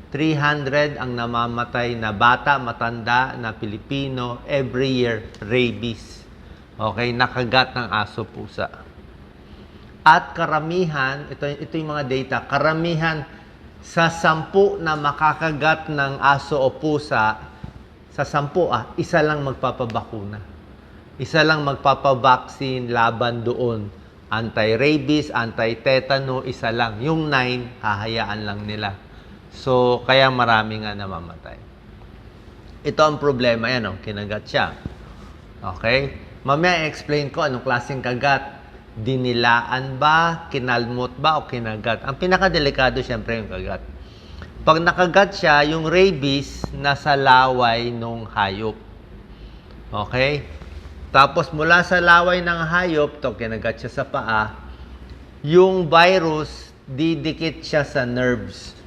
300 ang namamatay na bata, matanda, na Pilipino every year, rabies. Okay, nakagat ng aso, pusa. At karamihan, ito yung mga data, karamihan sa 10 na makakagat ng aso o pusa, sa 10, isa lang magpapabakuna. Isa lang magpapabaksin laban doon. Anti-rabies, anti-tetano, isa lang. Yung 9, hahayaan lang nila. So, kaya marami nga namamatay. Ito ang problema. Yan, kinagat siya. Okay? Mamaya explain ko anong klaseng kagat. Dinilaan ba, kinalmot ba, o kinagat. Ang pinakadelikado, syempre, yung kagat. Pag nakagat siya, yung rabies nasa laway ng hayop. Okay? Tapos, mula sa laway ng hayop, kinagat siya sa paa, yung virus, didikit siya sa nerves.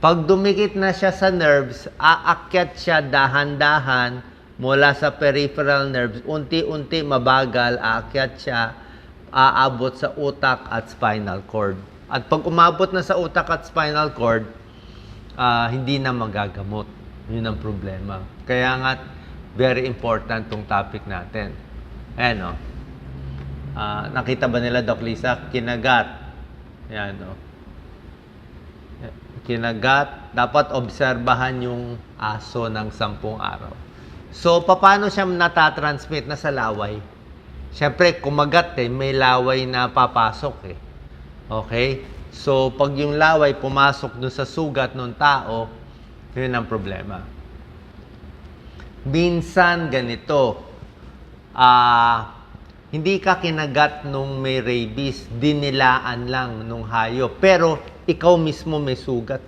Pag dumikit na siya sa nerves, aakyat siya dahan-dahan mula sa peripheral nerves. Unti-unti, mabagal, aakyat siya, aabot sa utak at spinal cord. At pag umabot na sa utak at spinal cord, hindi na magagamot. Yun ang problema. Kaya nga, very important tong topic natin. Ayan, nakita ba nila, Doc Lisa? Kinagat. Ayan, kinagat. Dapat obserbahan yung aso ng 10 araw. So, paano siya natatransmit? Nasa laway. Siyempre, kumagat may laway na papasok Okay? So, pag yung laway pumasok dun sa sugat ng tao, yun ang problema. Minsan, ganito, hindi ka kinagat nung may rabies, dinilaan lang nung hayop. Pero, ikaw mismo may sugat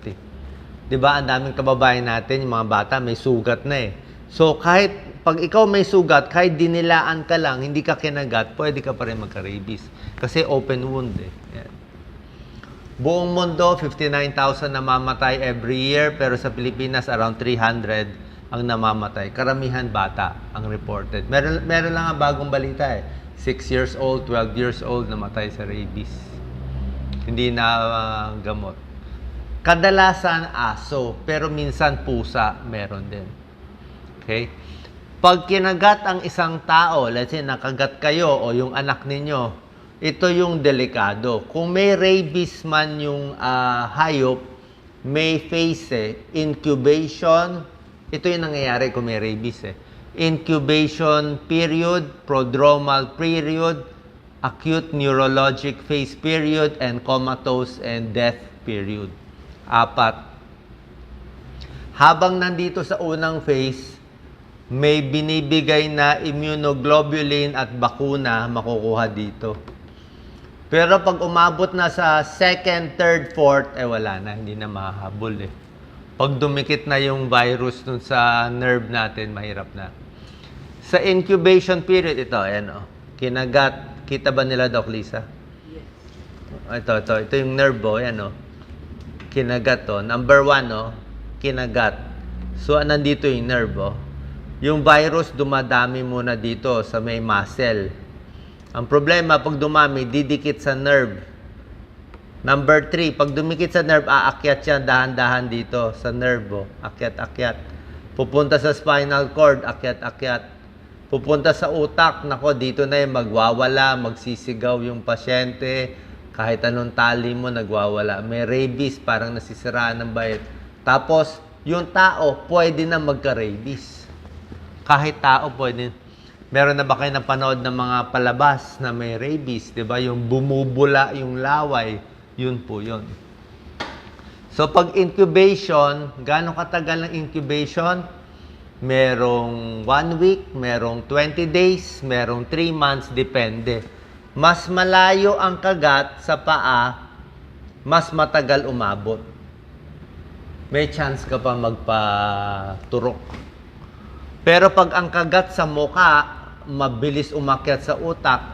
Diba? Ang daming kababayan natin, yung mga bata, may sugat na So, kahit pag ikaw may sugat, kahit dinilaan ka lang, hindi ka kinagat, pwede ka pa rin magka-rabies. Kasi open wound Yan. Buong mundo, 59,000 namamatay every year, pero sa Pilipinas, around 300 ang namamatay. Karamihan bata ang reported. Meron lang ang bagong balita 6 years old, 12 years old, namatay sa rabies. Hindi na gamot. Kadalasan aso, pero minsan pusa, meron din. Okay? Pag kinagat ang isang tao, let's say nakagat kayo o yung anak ninyo, ito yung delikado. Kung may rabies man yung hayop, may face incubation, ito yung nangyayari kung may rabies Incubation period, prodromal period, acute neurologic phase period, and comatose and death period. 4. Habang nandito sa unang phase, may binibigay na immunoglobulin at bakuna makukuha dito. Pero pag umabot na sa 2nd, 3rd, 4th, wala na, hindi na mahahabol Pag dumikit na yung virus dun sa nerve natin, mahirap na. Sa incubation period, ito, kinagat. Kita ba nila, Doc Lisa? Yes. Ito yung nerve, kinagat, Number 1, kinagat. So, nandito yung nerve, Yung virus, dumadami muna dito sa may muscle. Ang problema, pag dumami, didikit sa nerve. Number 3, pag dumikit sa nerve, aakyat siya dahan-dahan dito sa nerve. Akyat-akyat. Pupunta sa spinal cord, akyat-akyat. Pupunta sa utak, dito na magwawala, magsisigaw yung pasyente. Kahit anong tali mo, nagwawala. May rabies, parang nasisiraan ng bayit. Tapos, yung tao, pwede na magka-rabies. Kahit tao, pwede. Meron na ba kayo napanood ng mga palabas na may rabies? Diba? Yung bumubula yung laway. Yun po yun. So, pag incubation, gaano katagal ng incubation? Merong 1 week, merong 20 days, merong 3 months, depende. Mas malayo ang kagat sa paa, mas matagal umabot. May chance ka pa magpaturok. Pero pag ang kagat sa mukha, mabilis umakyat sa utak,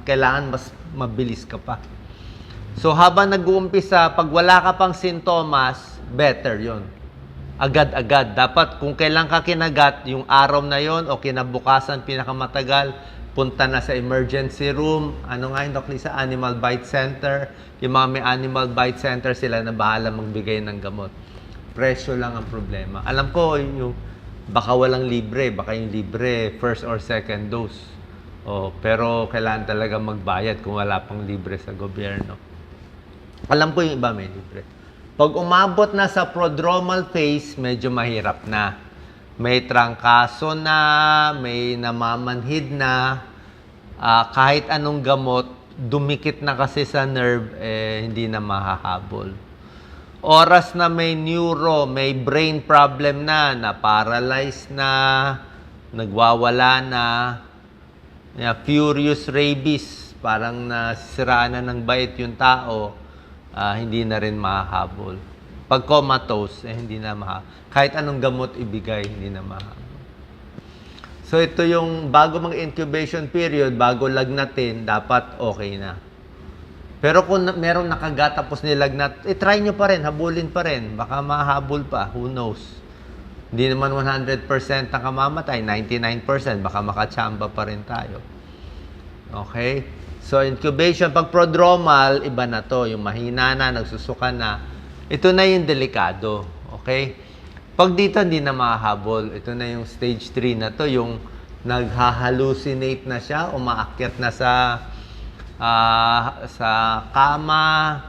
kailangan mas mabilis ka pa. So, habang nag-uumpisa, pag wala ka pang sintomas, better yon. Agad-agad. Dapat kung kailan ka kinagat, yung araw na yon o kinabukasan, pinakamatagal, punta na sa emergency room. Ano nga yung Doc Lisa? Animal Bite Center. Yung mga may Animal Bite Center, sila na bahala magbigay ng gamot. Presyo lang ang problema. Alam ko, yung baka walang libre, baka yung libre first or second dose. Pero kailangan talaga magbayad kung wala pang libre sa gobyerno. Alam ko yung iba may libre. Pag umabot na sa prodromal phase, medyo mahirap na. May trangkaso na, may namamanhid na, kahit anong gamot, dumikit na kasi sa nerve, hindi na mahahabol. Oras na may neuro, may brain problem na paralyzed na, nagwawala na, furious rabies, parang nasiraan na ng bait yung tao, hindi na rin mahahabol. Pag comatose, hindi na mahahabol. Kahit anong gamot ibigay, hindi na mahahabol. So ito yung bago mag-incubation period, bago lagnatin, dapat okay na. Pero kung merong nakagat tapos nilagnat, try nyo pa rin, habulin pa rin. Baka mahabol pa, who knows. Hindi naman 100% nakamamatay, 99%, baka makachamba pa rin tayo. Okay? So incubation, pag prodromal, iba na to. Yung mahina na, nagsusuka na. Ito na yung delikado. Okay? Pag dito, hindi na mahabol. Ito na yung stage 3 na to, yung nagha-hallucinate na siya, umaakyat na sa kama,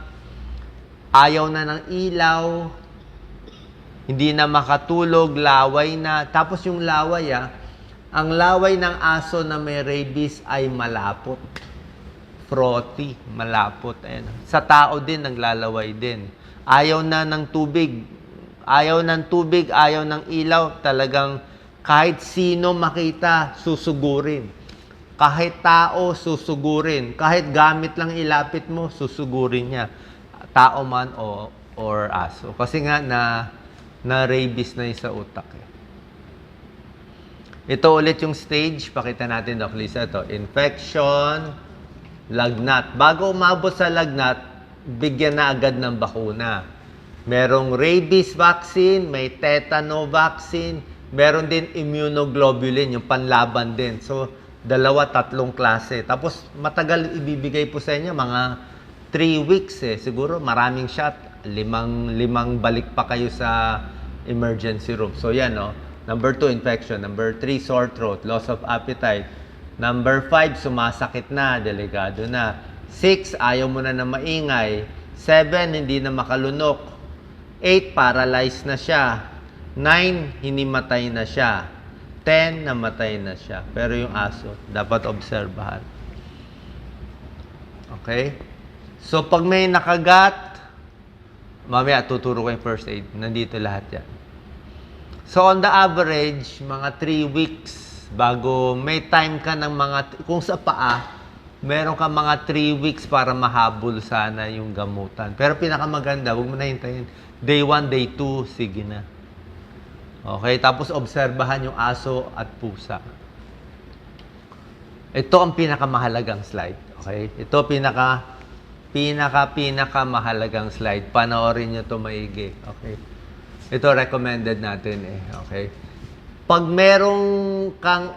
ayaw na ng ilaw, hindi na makatulog, laway na. Tapos yung laway, ang laway ng aso na may rabies ay malapot. Frothy, malapot. Ayan. Sa tao din, naglalaway din. Ayaw na ng tubig. Ayaw ng tubig, ayaw ng ilaw. Talagang kahit sino makita, susugurin. Kahit tao, susugurin. Kahit gamit lang ilapit mo, susugurin niya. Tao man or aso. Kasi nga na rabies na yung sa utak. Ito ulit yung stage. Pakita natin, Doc Lisa. Ito, infection, lagnat. Bago umabot sa lagnat, bigyan na agad ng bakuna. Merong rabies vaccine, may tetano vaccine, meron din immunoglobulin, yung panlaban din. So, 2-3 klase. Tapos, matagal ibibigay po sa inyo, mga 3 weeks Siguro, maraming shot. 5 balik pa kayo sa emergency room. So, yan, Number 2, infection. Number 3, sore throat, loss of appetite. Number 5, sumasakit na, delikado na. 6, ayaw mo na maingay. 7, hindi na makalunok. 8, paralyzed na siya. 9, hinimatay na siya. 10, namatay na siya. Pero yung aso, dapat obserbahan. Okay? So, pag may nakagat, mamaya tuturo ko yung first aid. Nandito lahat yan. So, on the average, mga 3 weeks bago may time ka ng kung sa paa, meron ka mga 3 weeks para mahabol sana yung gamutan. Pero pinakamaganda, huwag mo na hintayin. Day 1, day 2, sige na. Okay, tapos obserbahan yung aso at pusa. Ito ang pinakamahalagang slide. Okay, ito pinakamahalagang slide. Panoorin nyo ito maigi. Okay, ito recommended natin Okay, pag merong kang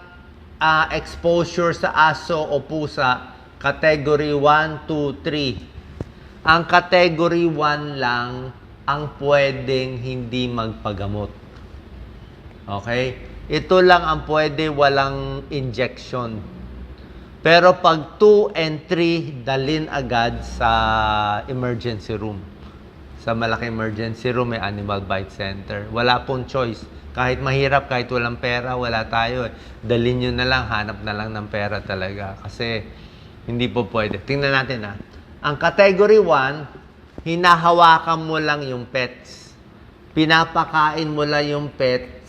exposure sa aso o pusa, category 1, 2, 3. Ang category 1 lang ang pwedeng hindi magpagamot. Okay? Ito lang ang pwede, walang injection. Pero pag 2 and 3, dalhin agad sa emergency room. Sa malaking emergency room, may animal bite center. Wala pong choice. Kahit mahirap, kahit walang pera, wala tayo. Dalhin nyo na lang, hanap na lang ng pera talaga. Kasi hindi po pwede. Tingnan natin Ang category 1, hinahawakan mo lang yung pets. Pinapakain mo lang yung pets.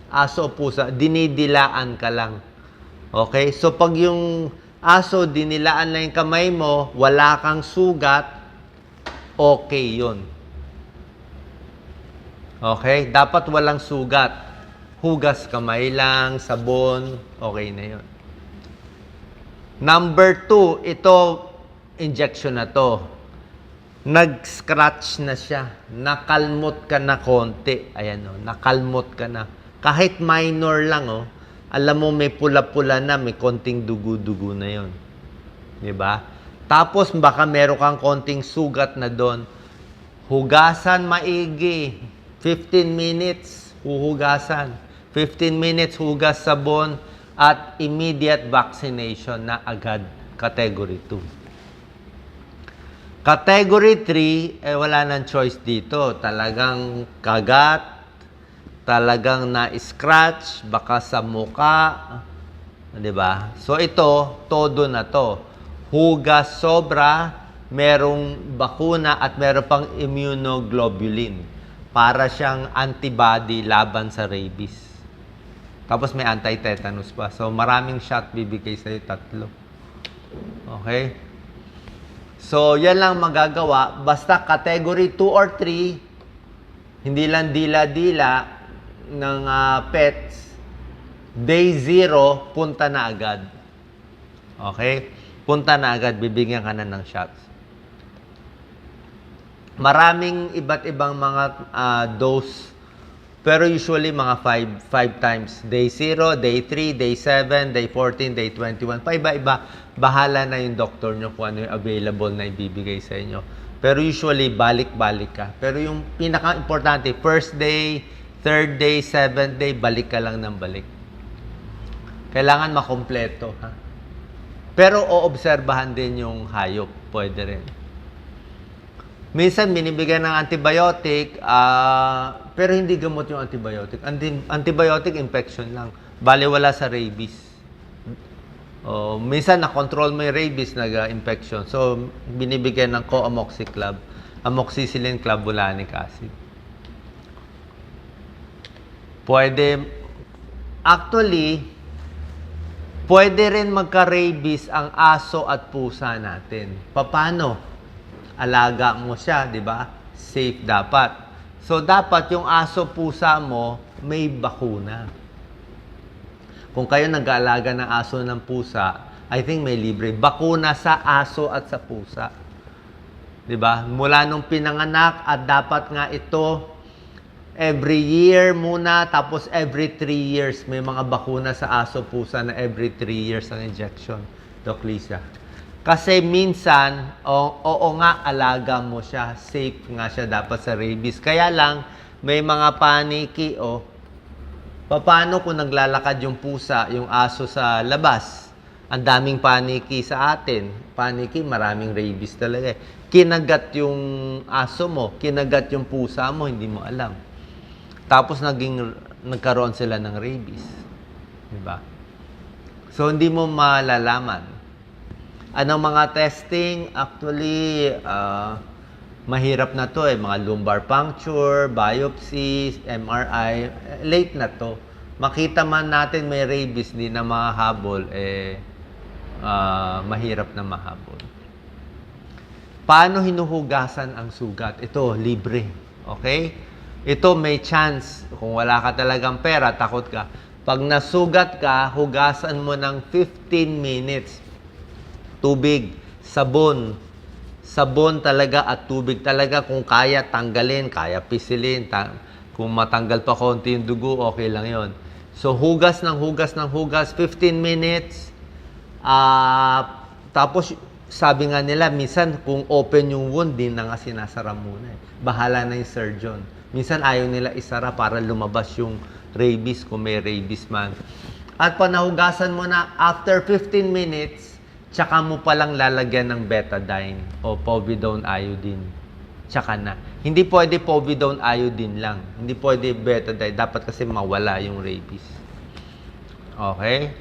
Aso o pusa, dinidilaan ka lang. Okay? So, pag yung aso, dinilaan lang yung kamay mo, wala kang sugat, okay yun. Okay? Dapat walang sugat. Hugas kamay lang, sabon, okay na yun. Number 2, ito, injection na to. Nag-scratch na siya. Nakalmot ka na konti. Ayan nakalmot ka na. Kahit minor lang alam mo may pula-pula na, may konting dugo-dugo na yon. Diba? Tapos baka meron kang konting sugat na doon. Hugasan maigi. 15 minutes huhugasan. 15 minutes hugas sabon at immediate vaccination na agad, category 2. Category 3, wala nang choice dito. Talagang kagat, talagang na-scratch, baka sa muka, di ba? So ito, todo na to. Hugas sobra, merong bakuna at meron pang immunoglobulin para siyang antibody laban sa rabies. Tapos may anti-tetanus pa. So maraming shot bibigay sa'yo, 3. Okay? So yan lang magagawa. Basta category 2 or 3, hindi lang dila-dila ng pets, day 0, punta na agad. Okay? Punta na agad, bibigyan ka na ng shots. Maraming iba't ibang mga dose, pero usually mga 5 times. Day 0, day 3, day 7, day 14, day 21. Paiba-iba, bahala na yung doktor nyo kung ano yung available na ibibigay sa inyo. Pero usually, balik-balik ka. Pero yung pinaka-importante, first day, third day, seventh day, balik ka lang ng balik. Kailangan makompleto, ha? Pero oobserbahan din yung hayop. Pwede rin. Minsan, binibigyan ng antibiotic, pero hindi gamot yung antibiotic. Antibiotic infection lang. Baliwala sa rabies. Minsan, na-control mo yung rabies, nag-infection. So, binibigyan ng co-amoxiclav, amoxicillin clavulanic acid. Pwede rin magka-rabies ang aso at pusa natin. Paano? Alaga mo siya, di ba? Safe dapat. So, dapat yung aso, pusa mo, may bakuna. Kung kayo nag-aalaga ng aso ng pusa, I think may libre. Bakuna sa aso at sa pusa. Di ba? Mula nung pinanganak at dapat nga ito, every year muna, tapos every 3 years. May mga bakuna sa aso, pusa na every 3 years ang injection. Doc Lisa. Kasi minsan, oo nga, alaga mo siya. Safe nga siya dapat sa rabies. Kaya lang, may mga paniki, paano kung naglalakad yung pusa, yung aso sa labas? Ang daming paniki sa atin. Paniki, maraming rabies talaga. Kinagat yung aso mo, kinagat yung pusa mo, hindi mo alam. Tapos nagkaroon sila ng rabies. Diba? So, hindi mo malalaman. Anong mga testing? Actually, mahirap na to mga lumbar puncture, biopsies, MRI, late na to. Makita man natin may rabies, di na mahabol, mahirap na mahabol. Paano hinuhugasan ang sugat? Ito, libre. Okay? Ito, may chance. Kung wala ka talagang pera, takot ka. Pag nasugat ka, hugasan mo ng 15 minutes. Tubig, sabon. Sabon talaga at tubig talaga. Kung kaya, tanggalin. Kaya pisilin. Kung matanggal pa konti yung dugo, okay lang yon. So, hugas ng hugas ng hugas. 15 minutes. Tapos, sabi nga nila, minsan kung open yung wound, din na nga sinasara muna. Bahala na yung surgeon. Minsan ayaw nila isara para lumabas yung rabies kung may rabies man. At pag nahugasan mo na, after 15 minutes, tsaka mo palang lalagyan ng betadine o povidone iodine. Tsaka na. Hindi pwede povidone iodine lang. Hindi pwede betadine. Dapat kasi mawala yung rabies. Okay?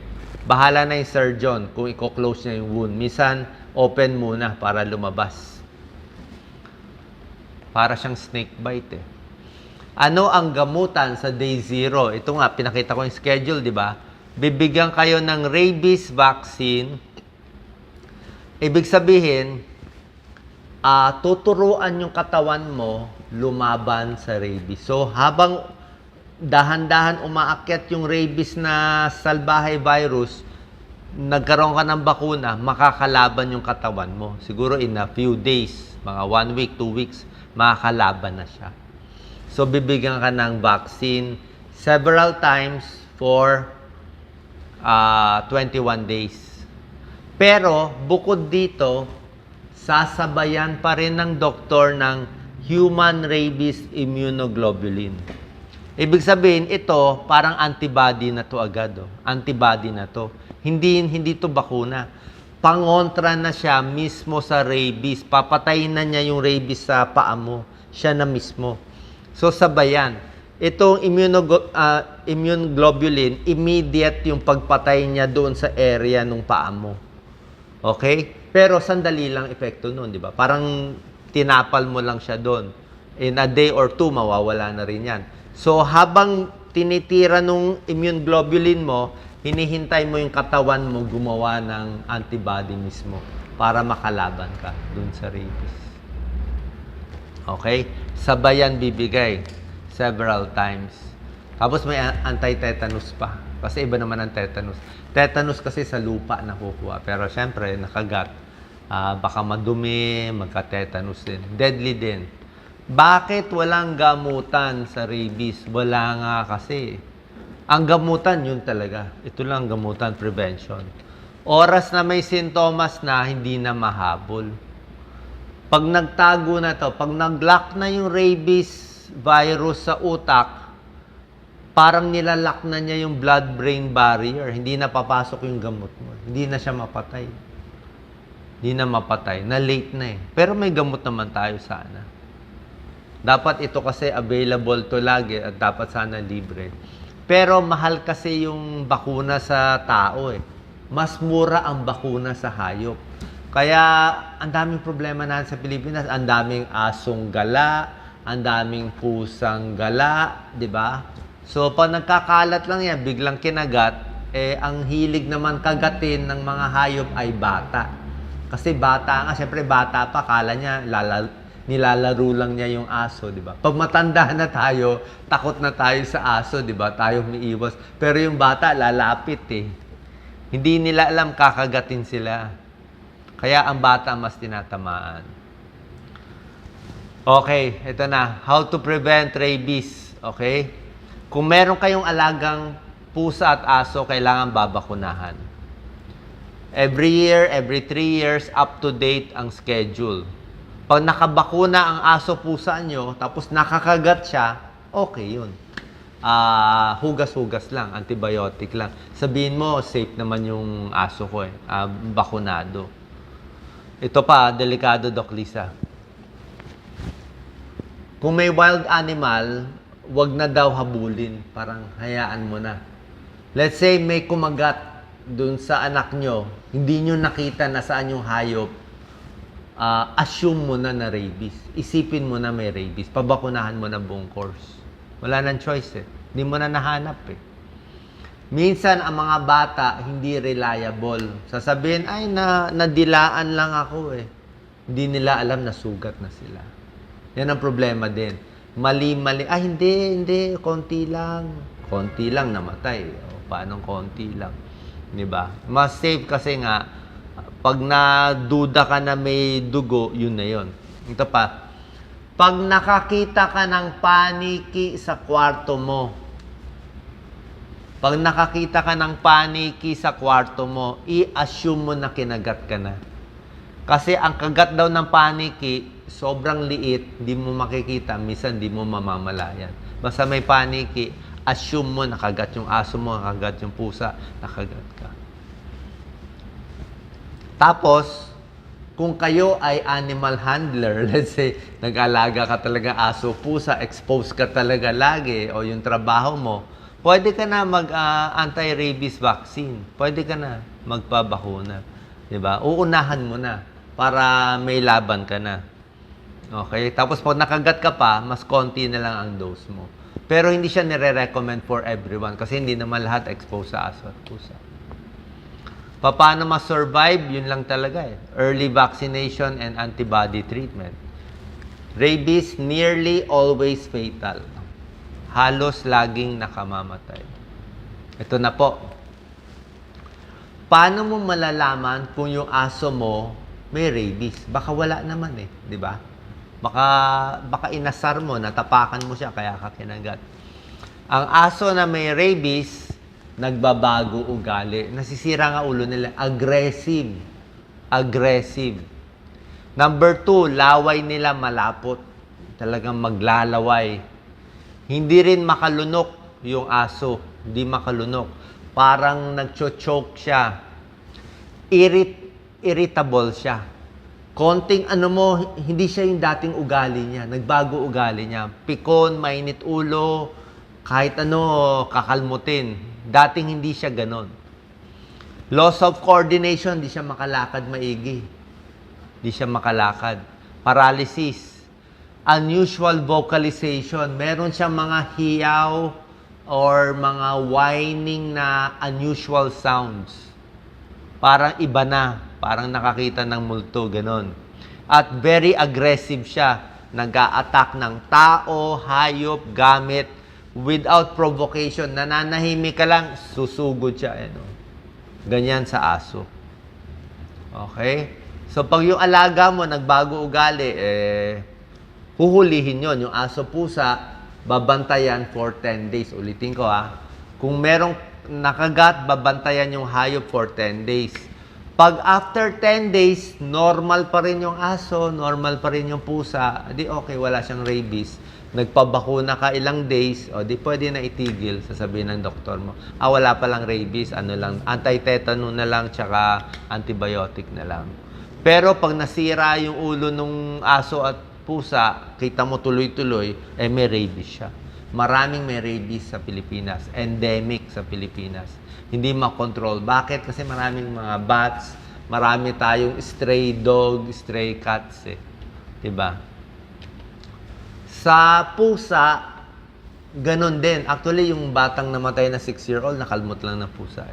Bahala na yung surgeon kung i-close niya yung wound. Minsan, open muna para lumabas. Para siyang snake bite Ano ang gamutan sa day 0? Ito nga, pinakita ko yung schedule, di ba? Bibigyan kayo ng rabies vaccine. Ibig sabihin, tuturuan yung katawan mo lumaban sa rabies. So, habang dahan-dahan umaakyat yung rabies na salbahay virus, nagkaroon ka ng bakuna, makakalaban yung katawan mo. Siguro in a few days, mga 1 week, 2 weeks, makakalaban na siya. So, bibigyan ka ng vaccine several times for 21 days. Pero, bukod dito, sasabayan pa rin ng doktor ng human rabies immunoglobulin. Ibig sabihin, ito, parang antibody na to agad. Oh. Antibody na to. Hindi to bakuna. Pangontra na siya mismo sa rabies. Papatayin na niya yung rabies sa paa mo. Siya na mismo. So, sabayan. Itong immunoglobulin, immediate yung pagpatay niya doon sa area ng paa mo. Okay? Pero sandali lang epekto nun, di ba? Parang tinapal mo lang siya doon. In a day or two, mawawala na rin yan. So, habang tinitira nung immune globulin mo, hinihintay mo yung katawan mo gumawa ng antibody mismo para makalaban ka dun sa rabies. Okay? Sabayan bibigay several times. Tapos may anti-tetanus pa. Kasi iba naman ang tetanus. Tetanus kasi sa lupa nakukuha. Pero syempre, nakagat. Baka madumi, magka-tetanus din. Deadly din. Bakit walang gamutan sa rabies? Wala nga kasi. Ang gamutan, yun talaga. Ito lang gamutan, prevention. Oras na may sintomas na, hindi na mahabol. Pag nagtago na to, pag nag-lock na yung rabies virus sa utak, parang nilalak na niya yung blood-brain barrier. Hindi na papasok yung gamot mo. Hindi na siya mapatay. Hindi na mapatay. Na-late na eh. Pero may gamot naman tayo sana. Dapat ito kasi available to lagi at dapat sana libre. Pero mahal kasi yung bakuna sa tao eh. Mas mura ang bakuna sa hayop. Kaya ang daming problema natin sa Pilipinas. Ang daming asong gala, ang daming pusang gala, di ba? So, pag nagkakalat lang yan, biglang kinagat, ang hilig naman kagatin ng mga hayop ay bata. Kasi bata nga, siyempre bata pa, kala niya, nilalaro lang niya yung aso, di ba? Pag matanda na tayo, takot na tayo sa aso, di ba? Tayo umiiwas. Pero yung bata, lalapit eh. Hindi nila alam, kakagatin sila. Kaya ang bata mas tinatamaan. Okay, ito na. How to prevent rabies. Okay? Kung meron kayong alagang pusa at aso, kailangan babakunahan. Every year, every 3 years, up to date ang schedule. Pag nakabakuna ang aso pusa nyo, tapos nakakagat siya, okay yun. Hugas-hugas lang, antibiotic lang. Sabihin mo, safe naman yung aso ko eh. Bakunado. Ito pa, delikado, Doc Lisa. Kung may wild animal, wag na daw habulin. Parang hayaan mo na. Let's say may kumagat dun sa anak nyo, hindi nyo nakita na saan yung hayop, assume mo na na rabies. Isipin mo na may rabies. Pabakunahan mo na buong course. Wala nang choice eh. Hindi mo na nahanap eh. Minsan, ang mga bata, hindi reliable. Sasabihin, ay, nadilaan lang ako eh. Hindi nila alam na sugat na sila. Yan ang problema din. Mali-mali. Hindi. Konti lang. Konti lang namatay. O, paano konti lang? Diba? Mas safe kasi nga, pag naduda ka na may dugo, yun na yun. Ito pa. Pag nakakita ka ng paniki sa kwarto mo, i-assume mo na kinagat ka na. Kasi ang kagat daw ng paniki, sobrang liit, di mo makikita, minsan di mo mamamalayan. Basta may paniki, assume mo nakagat yung aso mo, nakagat yung pusa, nakagat ka. Tapos, kung kayo ay animal handler, let's say, nag-alaga ka talaga aso, pusa, expose ka talaga lagi, o yung trabaho mo, pwede ka na mag-anti-rabies vaccine. Pwede ka na magpabakuna. Diba? Uunahan mo na para may laban ka na. Okay? Tapos pag nakagat ka pa, mas konti na lang ang dose mo. Pero hindi siya nire-recommend for everyone kasi hindi naman lahat exposed sa aso at pusa. Paano ma-survive? Yun lang talaga eh. Early vaccination and antibody treatment. Rabies, nearly always fatal. Halos laging nakamamatay. Ito na po. Paano mo malalaman kung yung aso mo may rabies? Baka wala naman eh, di ba? Baka inasar mo, natapakan mo siya, kaya ka kinagat. Ang aso na may rabies, nagbabago ugali. Nasisira nga ulo nila. Aggressive. Number 2, laway nila malapot. Talagang maglalaway. Hindi rin makalunok yung aso. Hindi makalunok. Parang nagcho-choke siya. Irritable siya. Konting ano mo, hindi siya yung dating ugali niya. Nagbago ugali niya. Pikon, mainit ulo, kahit ano, kakalmutin. Dating hindi siya ganon. Loss of coordination, hindi siya makalakad maigi. Hindi siya makalakad. Paralysis. Unusual vocalization. Meron siyang mga hiyaw or mga whining na unusual sounds. Parang iba na. Parang nakakita ng multo, ganon. At very aggressive siya. Nag-a-attack ng tao, hayop, gamit, without provocation. Nananahimik ka lang, susugod siya. Ano. Ganyan sa aso. Okay? So, pag yung alaga mo, nagbago ugali, huhulihin yon. Yung aso pusa, babantayan for 10 days. Ulitin ko Kung merong nakagat, babantayan yung hayop for 10 days. Pag after 10 days, normal pa rin yung aso, normal pa rin yung pusa, di okay, wala siyang rabies. Nagpabakuna ka ilang days, o di pwede na itigil, sasabihin ng doktor mo. Wala pa lang rabies, ano lang, anti-tetano na lang, tsaka antibiotic na lang. Pero pag nasira yung ulo ng aso at pusa, kita mo tuloy-tuloy, may rabies siya. Maraming may rabies sa Pilipinas. Endemic sa Pilipinas. Hindi makontrol. Bakit? Kasi maraming mga bats, marami tayong stray dog, stray cats Diba? Sa pusa, ganun din. Actually, yung batang namatay na 6-year-old, nakalmot lang ng pusa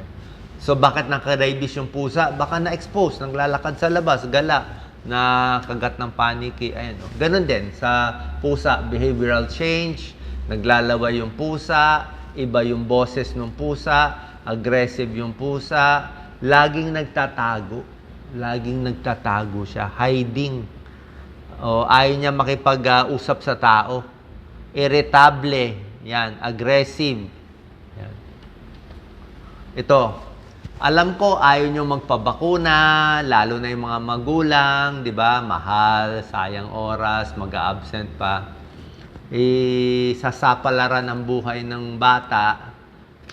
So, bakit naka-rabies yung pusa? Baka na-expose, naglalakad sa labas, gala, na kagat ng paniki. Ganun din. Sa pusa, behavioral change, naglalaway yung pusa, iba yung boses ng pusa, aggressive yung pusa, laging nagtatago. Laging nagtatago siya. Hiding. Ayaw niya makipag-usap sa tao. Irritable. Yan. Aggressive. Yan. Ito. Alam ko, ayaw nyo magpabakuna, lalo na yung mga magulang, di ba? Mahal, sayang oras, mag-a-absent pa. Sasapalaran ang buhay ng bata,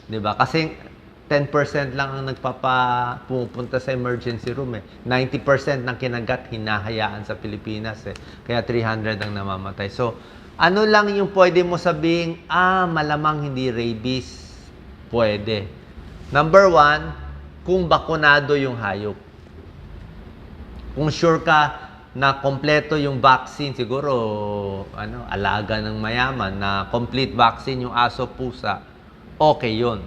di ba? Kasi 10% lang ang pumupunta sa emergency room 90% ng kinagat, hinahayaan sa Pilipinas Kaya 300 ang namamatay. So, ano lang yung pwede mo sabihin, malamang hindi rabies? Pwede. Number 1, kung bakunado yung hayop. Kung sure ka na kompleto yung vaccine, siguro alaga ng mayaman na complete vaccine yung aso, pusa, okay yun.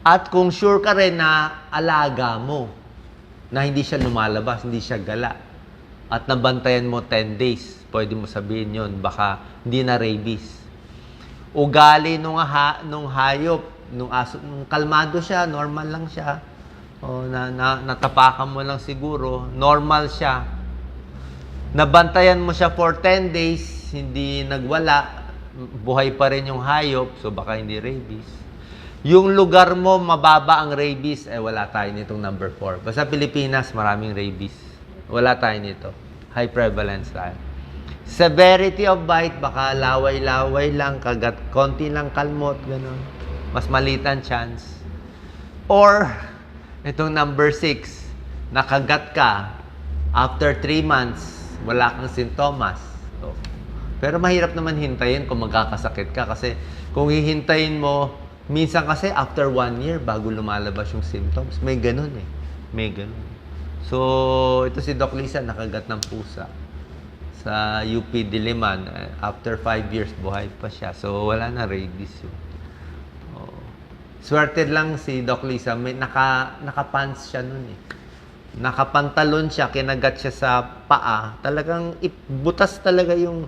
At kung sure ka rin na alaga mo, na hindi siya lumalabas, hindi siya gala, at nabantayan mo 10 days, pwede mo sabihin yun, baka hindi na rabies. Ugali nung hayop, nung aso, nung kalmado siya, normal lang siya. Natapakan mo lang siguro, normal siya. Nabantayan mo siya for 10 days, hindi nagwala, buhay pa rin yung hayop, so baka hindi rabies. Yung lugar mo, mababa ang rabies, wala tayo nitong number 4. Basta Pilipinas, maraming rabies. Wala tayo nito. High prevalence tayo. Severity of bite, baka laway-laway lang, kagat, konti lang kalmot, gano'n. Mas maliit ang chance. Or, itong number 6, nakagat ka, after 3 months, wala kang sintomas. Pero mahirap naman hintayin kung magkakasakit ka. Kasi kung hihintayin mo, minsan kasi after 1 year, bago lumalabas yung symptoms. May ganun May ganun. So, ito si Doc Lisa, nakagat ng pusa sa UP Diliman. After 5 years, buhay pa siya. So, wala na rabies yun. Swerte lang si Doc Lisa, may naka-pants siya nun Nakapantalon siya, kinagat siya sa paa. Talagang butas talaga yung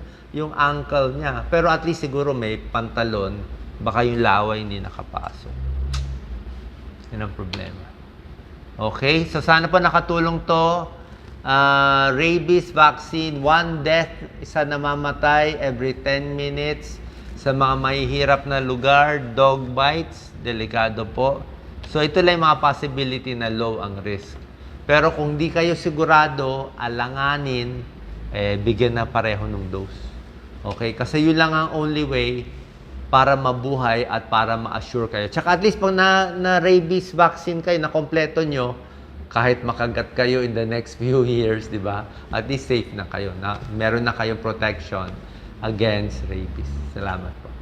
ankle niya. Pero at least siguro may pantalon, baka yung laway hindi nakapasok. Yan ang problema. Okay, so sana po nakatulong to. Rabies vaccine, 1 death, isa namamatay every 10 minutes. Sa mga mahihirap na lugar, dog bites, delikado po. So, ito lang yung mga possibility na low ang risk. Pero kung di kayo sigurado, alanganin, bigyan na pareho ng dose. Okay? Kasi yun lang ang only way para mabuhay at para ma-assure kayo. Tsaka at least pag na rabies vaccine kayo, na kompleto nyo, kahit makagat kayo in the next few years, di ba? At least safe na kayo. Meron na kayong protection against rabies. Salamat po.